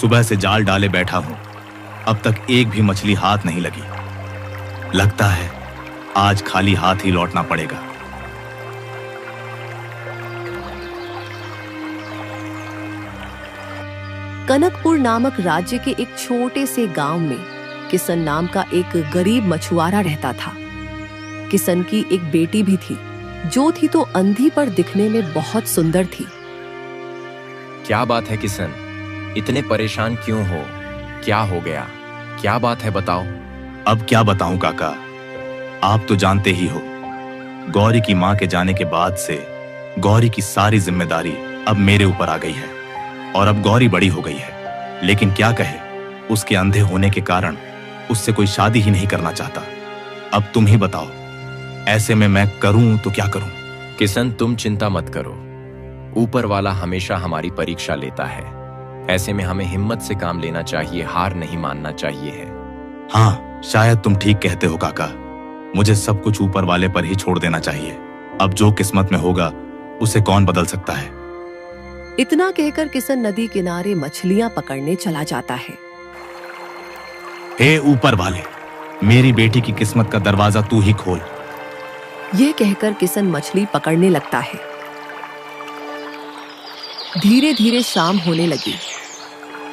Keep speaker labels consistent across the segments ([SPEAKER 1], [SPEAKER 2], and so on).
[SPEAKER 1] सुबह से जाल डाले बैठा हूं, अब तक एक भी मछली हाथ नहीं लगी। लगता है आज खाली हाथ ही लौटना पड़ेगा।
[SPEAKER 2] कनकपुर नामक राज्य के एक छोटे से गांव में किशन नाम का एक गरीब मछुआरा रहता था। किशन की एक बेटी भी थी, जो थी तो अंधी पर दिखने में बहुत सुंदर थी।
[SPEAKER 3] क्या बात है किशन, इतने परेशान क्यों हो? क्या हो गया? क्या बात है, बताओ।
[SPEAKER 1] अब क्या बताऊं काका, आप तो जानते ही हो, गौरी की मां के जाने के बाद से गौरी की सारी जिम्मेदारी अब मेरे ऊपर आ गई है। और अब गौरी बड़ी हो गई है, लेकिन क्या कहे, उसके अंधे होने के कारण उससे कोई शादी ही नहीं करना चाहता। अब तुम ही बताओ, ऐसे में मैं करूं तो क्या करूं?
[SPEAKER 3] किशन, तुम चिंता मत करो, ऊपर वाला हमेशा हमारी परीक्षा लेता है। ऐसे में हमें हिम्मत से काम लेना चाहिए, हार नहीं मानना चाहिए है।
[SPEAKER 1] हाँ, शायद तुम ठीक कहते हो काका, मुझे सब कुछ ऊपर वाले पर ही छोड़ देना चाहिए। अब जो किस्मत में होगा उसे कौन बदल सकता है।
[SPEAKER 2] इतना कहकर किशन नदी किनारे मछलियां पकड़ने चला जाता है।
[SPEAKER 1] हे ऊपर वाले, मेरी बेटी की किस्मत का दरवाजा तू ही खोल।
[SPEAKER 2] यह कहकर किशन मछली पकड़ने लगता है। धीरे धीरे शाम होने लगी।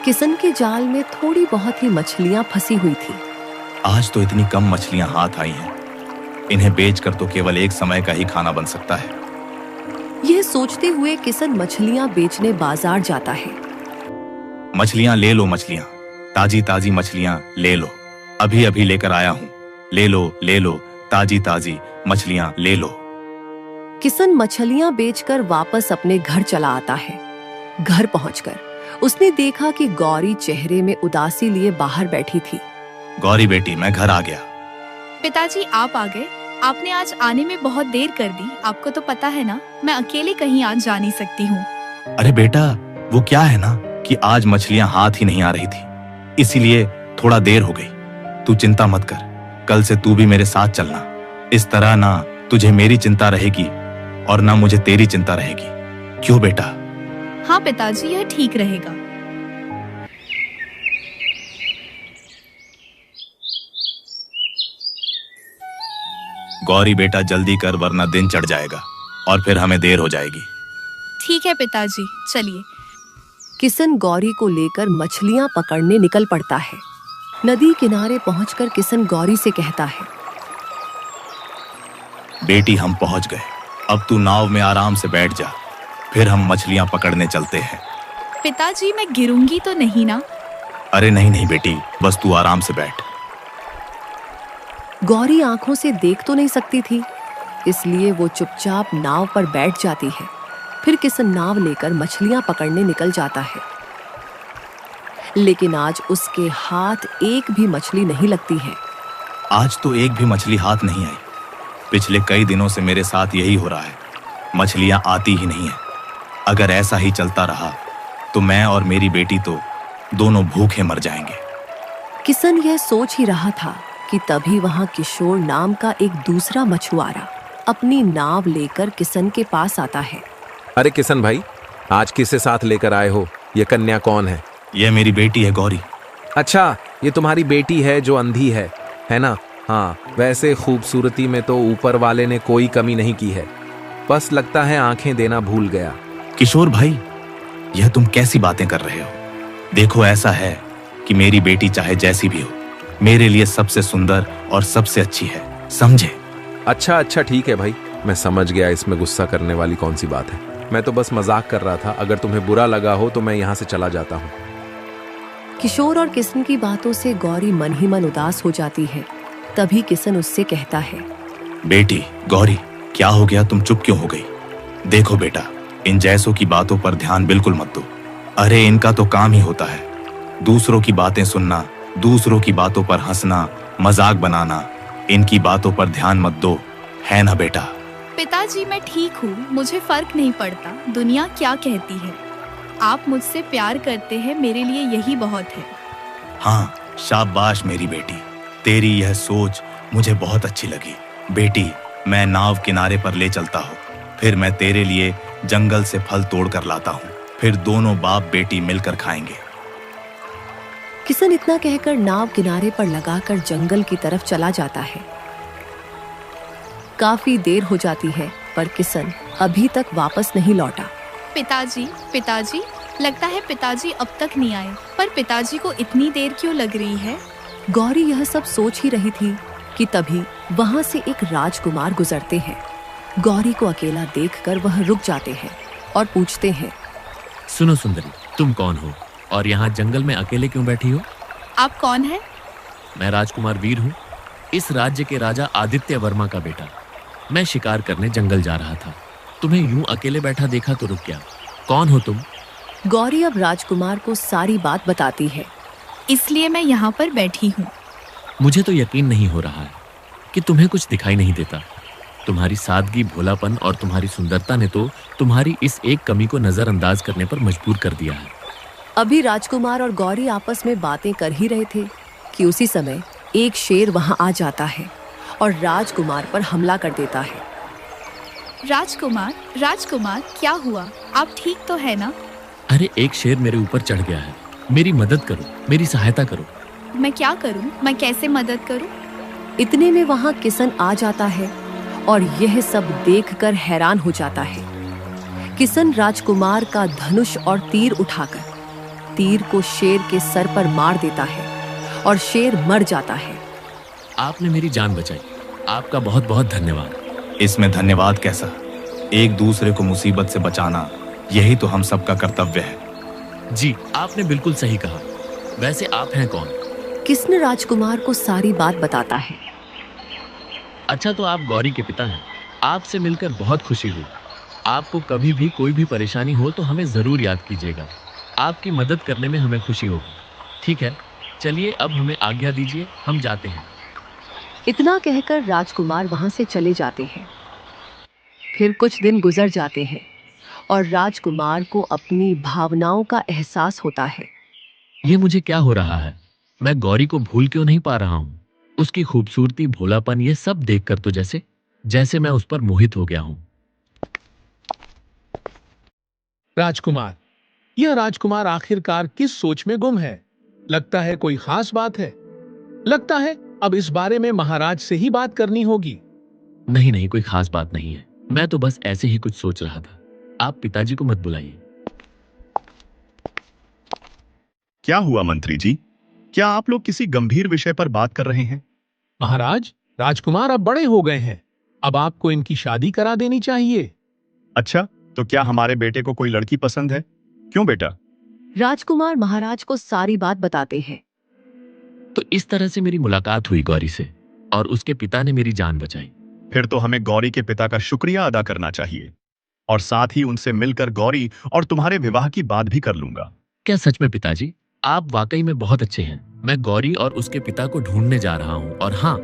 [SPEAKER 2] किशन के जाल में थोड़ी बहुत ही मछलियां फंसी हुई थी।
[SPEAKER 1] आज तो इतनी कम मछलियां हाथ आई हैं, इन्हें बेचकर तो केवल एक समय का ही खाना बन सकता है।
[SPEAKER 2] यह सोचते हुए किशन मछलियां बेचने बाजार जाता है।
[SPEAKER 1] मछलियां ले लो, मछलियां, ताजी ताजी मछलियां ले लो, अभी अभी लेकर आया हूं। ले लो, ताजी ताजी मछलियां ले लो।
[SPEAKER 2] किशन मछलियां बेचकर वापस अपने घर चला आता है। घर पहुंचकर उसने देखा कि गौरी चेहरे में उदासी लिए बाहर बैठी थी।
[SPEAKER 1] गौरी बेटी, मैं घर आ गया।
[SPEAKER 4] पिताजी, आप आ गए? आपने आज आने में बहुत देर कर दी। आपको तो पता है ना, मैं अकेले कहीं आज जा नहीं सकती हूँ।
[SPEAKER 1] अरे बेटा, वो क्या है ना कि आज मछलियां हाथ ही नहीं आ रही थी, इसीलिए थोड़ा देर हो गई। तू चिंता मत कर, कल से तू भी मेरे साथ चलना। इस तरह ना तुझे मेरी चिंता रहेगी और ना मुझे तेरी चिंता रहेगी। क्यों बेटा?
[SPEAKER 4] हाँ पिताजी, यह ठीक रहेगा।
[SPEAKER 1] गौरी बेटा, जल्दी कर वरना दिन चढ़ जाएगा और फिर हमें देर हो जाएगी।
[SPEAKER 4] ठीक है पिताजी, चलिए।
[SPEAKER 2] किशन गौरी को लेकर मछलियां पकड़ने निकल पड़ता है। नदी किनारे पहुंचकर किशन गौरी से कहता है,
[SPEAKER 1] बेटी, हम पहुंच गए, अब तू नाव में आराम से बैठ जा, फिर हम मछलियां पकड़ने चलते हैं।
[SPEAKER 4] पिताजी, मैं गिरूंगी तो नहीं ना?
[SPEAKER 1] अरे नहीं बेटी, बस तू आराम से बैठ।
[SPEAKER 2] गौरी आंखों से देख तो नहीं सकती थी, इसलिए वो चुपचाप नाव पर बैठ जाती है। फिर किशन नाव लेकर मछलियां पकड़ने निकल जाता है, लेकिन आज उसके हाथ एक भी मछली नहीं लगती है।
[SPEAKER 1] आज तो एक भी मछली हाथ नहीं आई। पिछले कई दिनों से मेरे साथ यही हो रहा है, मछलियां आती ही नहीं है। अगर ऐसा ही चलता रहा तो मैं और मेरी बेटी तो दोनों भूखे मर जाएंगे।
[SPEAKER 2] किशन यह सोच ही रहा था कि तभी वहां किशोर नाम का एक दूसरा मछुआरा अपनी नाव लेकर किशन के पास आता है।
[SPEAKER 5] अरे किशन भाई, आज किसे साथ लेकर आए हो? ये कन्या कौन है?
[SPEAKER 1] यह मेरी बेटी है गौरी।
[SPEAKER 5] अच्छा, ये तुम्हारी बेटी है जो अंधी है ना? हाँ, वैसे खूबसूरती में तो ऊपर वाले ने कोई कमी नहीं की है, बस लगता है आंखें देना भूल गया।
[SPEAKER 1] किशोर भाई, यह तुम कैसी बातें कर रहे हो? देखो, ऐसा है कि मेरी बेटी चाहे जैसी भी हो, मेरे लिए सबसे सुंदर और सबसे अच्छी है, समझे?
[SPEAKER 5] अच्छा ठीक है भाई, मैं समझ गया, इसमें गुस्सा करने वाली कौन सी बात है। मैं तो बस मजाक कर रहा था, अगर तुम्हें बुरा लगा हो तो मैं यहाँ से चला जाता हूँ।
[SPEAKER 2] किशोर और किशन की बातों से गौरी मन ही मन उदास हो जाती है। तभी किशन उससे कहता है,
[SPEAKER 1] बेटी गौरी, क्या हो गया, तुम चुप क्यों हो गई? देखो बेटा, इन जैसों की बातों पर ध्यान बिल्कुल मत दो। अरे इनका तो काम ही होता है दूसरों की बातें सुनना, दूसरों की बातों पर हंसना, मजाक बनाना। इनकी बातों पर ध्यान मत दो, है ना बेटा?
[SPEAKER 4] पिताजी, मैं ठीक हूँ, मुझे फर्क नहीं पड़ता दुनिया क्या कहती है। आप मुझसे प्यार करते हैं, मेरे लिए यही बहुत है।
[SPEAKER 1] हाँ, शाबाश मेरी बेटी, तेरी यह सोच मुझे बहुत अच्छी लगी। बेटी, मैं नाव किनारे पर ले चलता हूँ, फिर मैं तेरे लिए जंगल से फल तोड़ कर लाता हूँ, फिर दोनों बाप बेटी मिलकर खाएंगे।
[SPEAKER 2] किसन इतना कहकर नाव किनारे पर लगाकर जंगल की तरफ चला जाता है। काफी देर हो जाती है पर किसन अभी तक वापस नहीं लौटा।
[SPEAKER 4] पिताजी, पिताजी, लगता है पिताजी अब तक नहीं आए। पर पिताजी को इतनी देर क्यों लग रही है?
[SPEAKER 2] गौरी यह सब सोच ही रही थी कि तभी वहां से एक राजकुमार गुजरते हैं। गौरी को अकेला देखकर वह रुक जाते हैं और पूछते हैं,
[SPEAKER 6] सुनो सुंदरी, तुम कौन हो और यहाँ जंगल में अकेले क्यों बैठी हो?
[SPEAKER 4] आप कौन है?
[SPEAKER 6] मैं राजकुमार वीर हूँ, इस राज्य के राजा आदित्य वर्मा का बेटा। मैं शिकार करने जंगल जा रहा था, तुम्हें यूं अकेले बैठा देखा तो रुक गया। कौन हो तुम?
[SPEAKER 2] गौरी अब राजकुमार को सारी बात बताती है।
[SPEAKER 4] इसलिए मैं यहाँ पर बैठी हूँ।
[SPEAKER 6] मुझे तो यकीन नहीं हो रहा है कि तुम्हें कुछ दिखाई नहीं देता। तुम्हारी सादगी, भोलापन और तुम्हारी सुंदरता ने तो तुम्हारी इस एक कमी को नजरअंदाज करने पर मजबूर कर दिया है।
[SPEAKER 2] अभी राजकुमार और गौरी आपस में बातें कर ही रहे थे कि उसी समय एक शेर वहां आ जाता है और राजकुमार पर हमला कर देता है।
[SPEAKER 4] राजकुमार, राजकुमार, क्या हुआ? आप ठीक तो है ना?
[SPEAKER 6] अरे, एक शेर मेरे ऊपर चढ़ गया है, मेरी मदद करो, मेरी सहायता करो।
[SPEAKER 4] मैं क्या करूं? मैं कैसे मदद करूं?
[SPEAKER 2] इतने में वहां किसन आ जाता है और यह सब देखकर हैरान हो जाता है। किसन राजकुमार का धनुष और तीर उठाकर तीर को शेर के सर पर मार देता है और शेर मर जाता है।
[SPEAKER 6] आपने मेरी जान बचाई, आपका बहुत बहुत धन्यवाद।
[SPEAKER 1] इसमें धन्यवाद कैसा? एक दूसरे को मुसीबत से बचाना यही तो हम सबका कर्तव्य है।
[SPEAKER 6] जी, आपने बिल्कुल सही कहा। वैसे आप हैं कौन?
[SPEAKER 2] किसन राजकुमार को सारी बात बताता है।
[SPEAKER 6] अच्छा, तो आप गौरी के पिता हैं। आपसे मिलकर बहुत खुशी हुई। आपको कभी भी कोई भी परेशानी हो तो हमें जरूर याद कीजिएगा। आपकी मदद करने में हमें खुशी होगी। ठीक है, चलिए अब हमें आज्ञा दीजिए, हम जाते हैं।
[SPEAKER 2] इतना कहकर राजकुमार वहां से चले जाते हैं। फिर कुछ दिन गुजर जाते हैं और राजकुमार को अपनी भावनाओं का एहसास होता है।
[SPEAKER 6] ये मुझे क्या हो रहा है? मैं गौरी को भूल क्यों नहीं पा रहा हूँ? उसकी खूबसूरती, भोलापन, ये सब देखकर तो जैसे मैं उस पर मोहित हो गया हूँ।
[SPEAKER 7] राजकुमार, यह राजकुमार आखिरकार किस सोच में गुम है? लगता है कोई खास बात है। लगता है अब इस बारे में महाराज से ही बात करनी होगी।
[SPEAKER 6] नहीं नहीं, कोई खास बात नहीं है। मैं तो बस ऐसे ही कुछ सोच रहा था। आप पिताजी को मत बुलाइए।
[SPEAKER 8] क्या हुआ मंत्री जी? क्या आप लोग किसी गंभीर विषय पर बात कर रहे हैं?
[SPEAKER 7] महाराज, राजकुमार अब बड़े हो गए हैं। अब आपको इनकी शादी करा देनी चाहिए।
[SPEAKER 8] अच्छा, तो क्या हमारे बेटे को कोई लड़की पसंद है? क्यों बेटा?
[SPEAKER 2] राजकुमार महाराज को सारी बात बताते हैं।
[SPEAKER 6] तो इस तरह से मेरी मुलाकात हुई गौरी से और उसके पिता ने मेरी जान बचाई।
[SPEAKER 8] फिर तो हमें गौरी के पिता का शुक्रिया अदा करना चाहिए और साथ ही उनसे मिलकर गौरी और तुम्हारे विवाह की बात भी कर लूंगा।
[SPEAKER 6] क्या सच में पिताजी? आप वाकई में बहुत अच्छे हैं। मैं गौरी और उसके पिता को ढूंढने जा रहा हूँ और हाँ,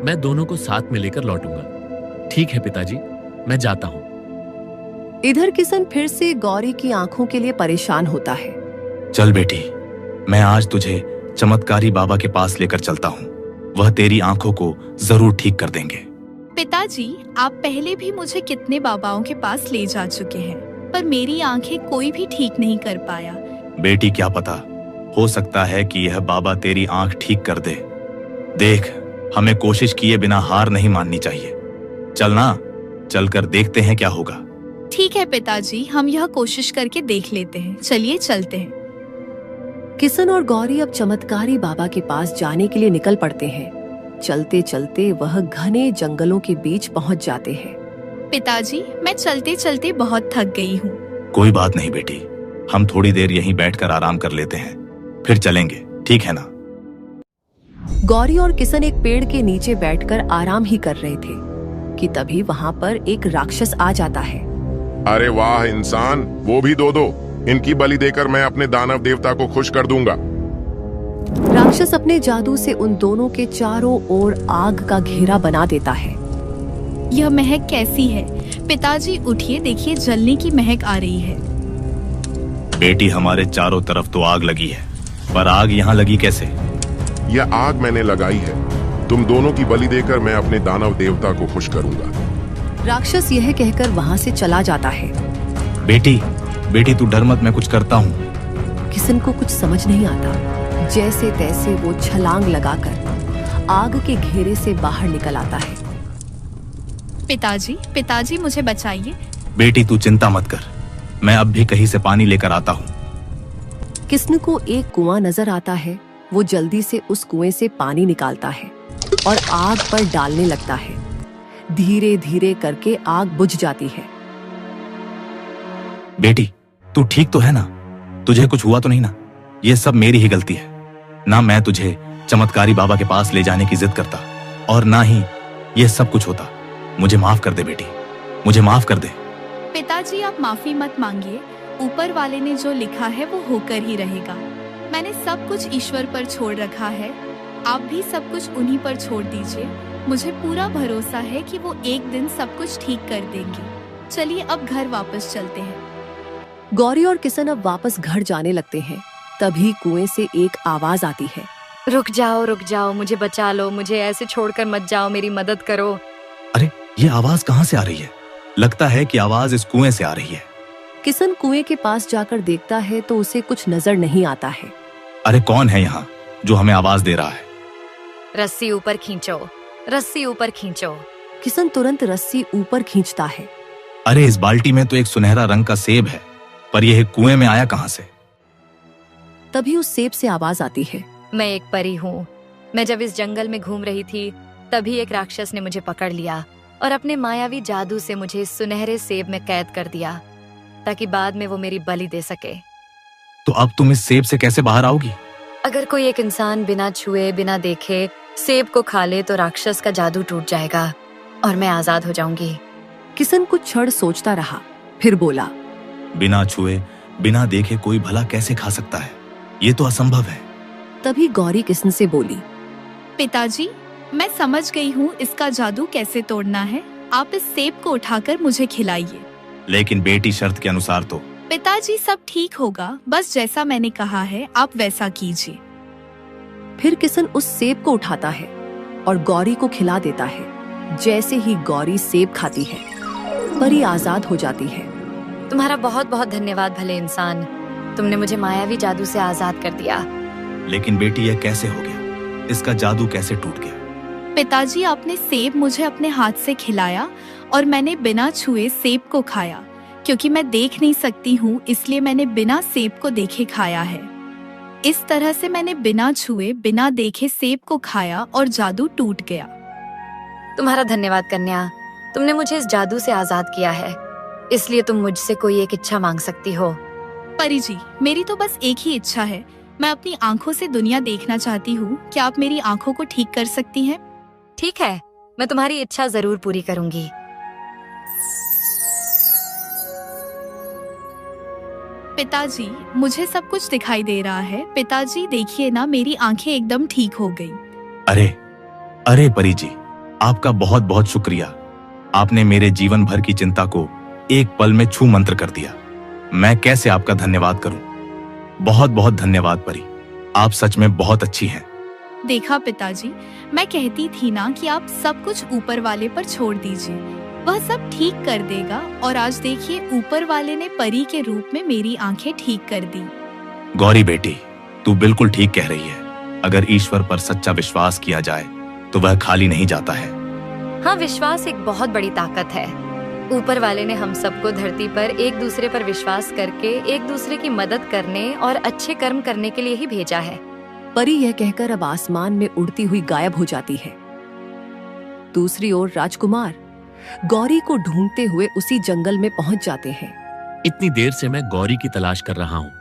[SPEAKER 6] मैं दोनों को साथ में लेकर लौटूंगा। ठीक है पिताजी, मैं जाता हूँ।
[SPEAKER 2] इधर किसन फिर से गौरी की आंखों के लिए परेशान होता है।
[SPEAKER 1] चल बेटी, मैं आज तुझे चमत्कारी बाबा के पास लेकर चलता हूँ। वह तेरी आंखों को जरूर ठीक कर देंगे।
[SPEAKER 4] पिताजी, आप पहले भी मुझे कितने बाबाओं के पास ले जा चुके हैं, पर मेरी आंखें कोई भी ठीक नहीं कर पाया।
[SPEAKER 1] बेटी, क्या पता, हो सकता है कि यह बाबा तेरी आंख ठीक कर दे। देख, हमें कोशिश किए बिना हार नहीं माननी चाहिए। चलना, चलकर देखते हैं क्या होगा।
[SPEAKER 4] ठीक है पिताजी, हम यह कोशिश करके देख लेते हैं। चलिए चलते हैं।
[SPEAKER 2] किसन और गौरी अब चमत्कारी बाबा के पास जाने के लिए निकल पड़ते हैं। चलते चलते वह घने जंगलों के बीच पहुंच जाते हैं।
[SPEAKER 4] पिताजी, मैं चलते चलते बहुत थक गई हूँ।
[SPEAKER 1] कोई बात नहीं बेटी, हम थोड़ी देर यहीं बैठकर आराम कर लेते हैं, फिर चलेंगे, ठीक है ना?
[SPEAKER 2] गौरी और किसन एक पेड़ के नीचे बैठकर आराम ही कर रहे थे कि तभी वहां पर एक राक्षस आ जाता है।
[SPEAKER 9] अरे वाह इंसान, वो भी दो। इनकी बलि देकर मैं अपने दानव देवता को खुश कर दूंगा।
[SPEAKER 2] राक्षस अपने जादू से उन दोनों के चारों ओर आग का घेरा बना देता है।
[SPEAKER 4] यह महक कैसी है? पिताजी उठिए, देखिए जलने की महक आ रही है।
[SPEAKER 1] बेटी, हमारे चारों तरफ तो आग लगी है, पर आग यहाँ लगी कैसे?
[SPEAKER 9] यह आग मैंने लगाई है। तुम दोनों की बलि देकर मैं अपने दानव देवता को खुश करूंगा।
[SPEAKER 2] राक्षस यह कहकर वहां से चला जाता है।
[SPEAKER 1] बेटी, तू डर मत, मैं कुछ करता हूँ।
[SPEAKER 2] किसन को कुछ समझ नहीं आता। जैसे तैसे वो छलांग लगाकर आग के घेरे से बाहर निकल आता है।
[SPEAKER 4] पिताजी, पिताजी मुझे बचाइए।
[SPEAKER 1] बेटी तू चिंता मत कर, मैं अब भी कहीं से पानी लेकर आता हूँ।
[SPEAKER 2] किस्न को एक कुआं नजर आता है। वो जल्दी से उस कुएं से पानी निकालता है और आग पर डालने लगता है। धीरे धीरे करके आग बुझ जाती है।
[SPEAKER 1] बेटी तू ठीक तो है ना? तुझे कुछ हुआ तो नहीं ना? ये सब मेरी ही गलती है ना। मैं तुझे चमत्कारी बाबा के पास ले जाने की जिद करता और ना ही ये सब कुछ होता। मुझे माफ कर दे बेटी, मुझे माफ कर दे।
[SPEAKER 4] पिताजी आप माफी मत मांगिए। ऊपर वाले ने जो लिखा है वो होकर ही रहेगा। मैंने सब कुछ ईश्वर पर छोड़ रखा है। आप भी सब कुछ उन्हीं पर छोड़ दीजिए। मुझे पूरा भरोसा है कि वो एक दिन सब कुछ ठीक कर देंगे। चलिए अब घर वापस चलते हैं।
[SPEAKER 2] गौरी और किशन अब वापस घर जाने लगते हैं। तभी कुएं से एक आवाज आती है।
[SPEAKER 10] रुक जाओ, मुझे बचा लो, मुझे ऐसे छोड़कर मत जाओ, मेरी मदद करो।
[SPEAKER 1] अरे ये आवाज कहाँ से आ रही है? लगता है कि आवाज इस कुएं से आ रही है।
[SPEAKER 2] किशन कुएं के पास जाकर देखता है तो उसे कुछ नजर नहीं आता है।
[SPEAKER 1] अरे कौन है यहाँ जो हमें आवाज दे रहा है?
[SPEAKER 10] रस्सी ऊपर खींचो, रस्सी ऊपर खींचो।
[SPEAKER 2] किशन तुरंत रस्सी ऊपर खींचता है।
[SPEAKER 1] अरे इस बाल्टी में तो एक सुनहरा रंग का सेब है, पर यह कुएं में आया कहाँ से?
[SPEAKER 2] तभी उस सेब से आवाज आती है।
[SPEAKER 10] मैं एक परी हूँ। मैं जब इस जंगल में घूम रही थी तभी एक राक्षस ने मुझे पकड़ लिया और अपने मायावी जादू से मुझे इस सुनहरे सेब में कैद कर दिया ताकि बाद में वो मेरी बलि दे सके।
[SPEAKER 1] तो अब तुम इस सेब से कैसे बाहर आओगी?
[SPEAKER 10] अगर कोई एक इंसान बिना छुए बिना देखे सेब को खा ले तो राक्षस का जादू टूट जाएगा और मैं आजाद हो जाऊंगी।
[SPEAKER 2] किशन कुछ क्षण सोचता रहा, फिर बोला,
[SPEAKER 1] बिना छुए बिना देखे कोई भला कैसे खा सकता है? ये तो असंभव है।
[SPEAKER 2] तभी गौरी किशन से बोली,
[SPEAKER 4] पिताजी मैं समझ गई हूँ इसका जादू कैसे तोड़ना है। आप इस सेब को उठाकर मुझे खिलाइए।
[SPEAKER 1] लेकिन बेटी शर्त के अनुसार तो।
[SPEAKER 4] पिताजी सब ठीक होगा, बस जैसा मैंने कहा है आप वैसा कीजिए।
[SPEAKER 2] फिर किशन उस सेब को उठाता है और गौरी को खिला देता है। जैसे ही गौरी सेब खाती है परी आजाद हो जाती है।
[SPEAKER 10] तुम्हारा बहुत बहुत धन्यवाद भले इंसान, तुमने मुझे मायावी जादू से आजाद कर दिया।
[SPEAKER 1] लेकिन बेटी यह कैसे हो गया? इसका जादू कैसे टूट गया?
[SPEAKER 4] पिताजी आपने सेब मुझे अपने हाथ से खिलाया और मैंने बिना छुए सेब को खाया। क्योंकि मैं देख नहीं सकती हूँ इसलिए मैंने बिना सेब को देखे खाया है। इस तरह से मैंने बिना छुए बिना देखे सेब को खाया और जादू टूट गया।
[SPEAKER 10] तुम्हारा धन्यवाद कन्या, तुमने मुझे इस जादू से आजाद किया है, इसलिए तुम मुझसे कोई एक इच्छा मांग सकती हो।
[SPEAKER 4] परी जी मेरी तो बस एक ही इच्छा है। मैं अपनी आंखों से दुनिया देखना चाहती हूँ। क्या आप मेरी आंखों को ठीक कर सकती हैं?
[SPEAKER 10] ठीक है, मैं तुम्हारी इच्छा जरूर पूरी करूंगी।
[SPEAKER 4] पिताजी मुझे सब कुछ दिखाई दे रहा है। पिताजी देखिए ना, मेरी आंखें एकदम ठीक हो गई।
[SPEAKER 1] अरे अरे परी जी, आपका बहुत बहुत शुक्रिया। आपने मेरे जीवन भर की चिंता को एक पल में छू मंत्र कर दिया। मैं कैसे आपका धन्यवाद करूं? बहुत बहुत धन्यवाद परी, आप सच में बहुत अच्छी हैं।
[SPEAKER 4] देखा पिताजी, मैं कहती थी ना कि आप सब कुछ ऊपर वाले पर छोड़ दीजिए, वह सब ठीक कर देगा। और आज देखिए ऊपर वाले ने परी के रूप में मेरी आंखें ठीक कर दी।
[SPEAKER 1] गौरी बेटी, तू बिल्कुल ठीक कह रही है। अगर ईश्वर पर सच्चा विश्वास किया जाए तो वह खाली नहीं जाता है।
[SPEAKER 10] हाँ, विश्वास एक बहुत बड़ी ताकत है। ऊपर वाले ने हम सबको धरती पर एक दूसरे पर विश्वास करके एक दूसरे की मदद करने और अच्छे कर्म करने के लिए ही भेजा है।
[SPEAKER 2] परी यह कहकर अब आसमान में उड़ती हुई गायब हो जाती है। दूसरी ओर राजकुमार गौरी को ढूंढते हुए उसी जंगल में पहुंच जाते हैं।
[SPEAKER 6] इतनी देर से मैं गौरी की तलाश कर रहा हूँ,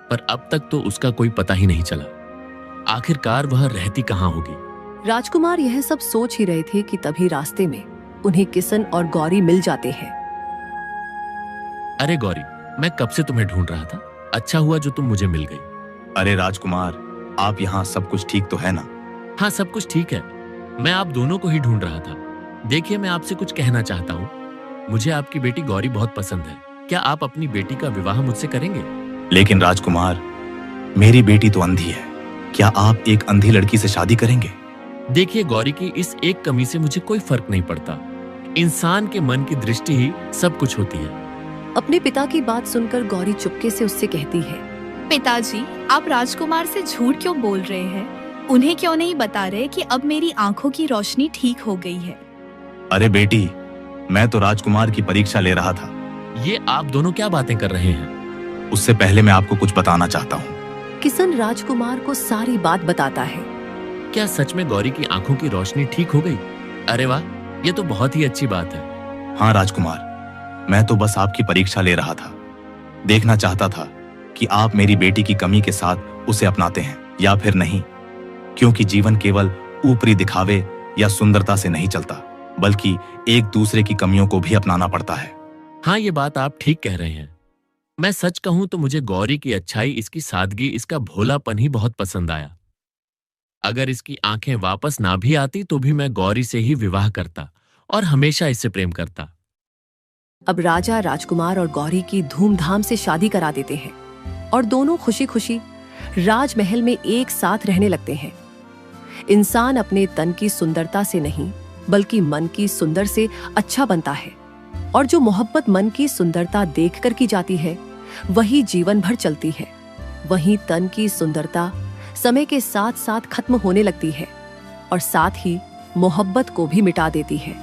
[SPEAKER 6] पर अब तक तो उसका कोई पता ही नहीं चला। आखिरकार वह रहती कहाँ होगी?
[SPEAKER 2] राजकुमार यह सब सोच ही रहे थे कि तभी रास्ते में उन्हें किशन और गौरी मिल जाते हैं।
[SPEAKER 6] अरे गौरी, मैं कब से तुम्हें ढूंढ रहा था। अच्छा हुआ जो तुम मुझे मिल गई।
[SPEAKER 1] अरे राजकुमार, आप यहाँ सब कुछ ठीक तो है ना?
[SPEAKER 6] हाँ, सब कुछ ठीक है। मैं आप दोनों को ही ढूंढ रहा था। देखिए, मैं आपसे कुछ कहना चाहता हूँ। मुझे आपकी बेटी गौरी बहुत पसंद है। क्या आप अपनी बेटी का विवाह मुझसे करेंगे?
[SPEAKER 1] लेकिन राजकुमार, मेरी बेटी तो अंधी है। क्या आप एक अंधी लड़की से शादी करेंगे?
[SPEAKER 6] देखिए गौरी की इस एक कमी से मुझे कोई फर्क नहीं पड़ता। इंसान के मन की दृष्टि ही सब कुछ होती है।
[SPEAKER 2] अपने पिता की बात सुनकर गौरी चुपके से उससे कहती है,
[SPEAKER 4] पिताजी, आप राजकुमार से झूठ क्यों बोल रहे हैं? उन्हें क्यों नहीं बता रहे कि अब मेरी आंखों की रोशनी ठीक हो गई है?
[SPEAKER 1] अरे बेटी, मैं तो राजकुमार की परीक्षा ले रहा था।
[SPEAKER 6] ये आप दोनों क्या बातें कर रहे हैं?
[SPEAKER 1] उससे पहले मैं आपको कुछ बताना चाहता हूँ।
[SPEAKER 2] किशन राजकुमार को सारी बात बताता है।
[SPEAKER 6] क्या सच में गौरी की आंखों की रोशनी ठीक हो गई? अरे वाह, ये तो बहुत ही अच्छी बात है।
[SPEAKER 1] हाँ राजकुमार, मैं तो बस आपकी परीक्षा ले रहा था। देखना चाहता था कि आप मेरी बेटी की कमी के साथ उसे अपनाते हैं या फिर नहीं, क्योंकि जीवन केवल ऊपरी दिखावे या सुंदरता से नहीं चलता, बल्कि एक दूसरे की कमियों को भी अपनाना पड़ता है।
[SPEAKER 6] हाँ, ये बात आप ठीक कह रहे हैं। मैं सच कहूं तो मुझे गौरी की अच्छाई, इसकी सादगी, इसका भोलापन ही बहुत पसंद आया। अगर इसकी आंखें वापस ना भी आती तो भी मैं गौरी से ही विवाह करता और हमेशा इससे प्रेम करता।
[SPEAKER 2] अब राजा राजकुमार और गौरी की धूमधाम से शादी करा देते हैं और दोनों खुशी खुशी राजमहल में एक साथ रहने लगते हैं। इंसान अपने तन की सुंदरता से नहीं, बल्कि मन की सुंदर से अच्छा बनता है, और जो मोहब्बत मन की सुंदरता देखकर की जाती है वही जीवन भर चलती है। वहीं तन की सुंदरता समय के साथ साथ खत्म होने लगती है और साथ ही मोहब्बत को भी मिटा देती है।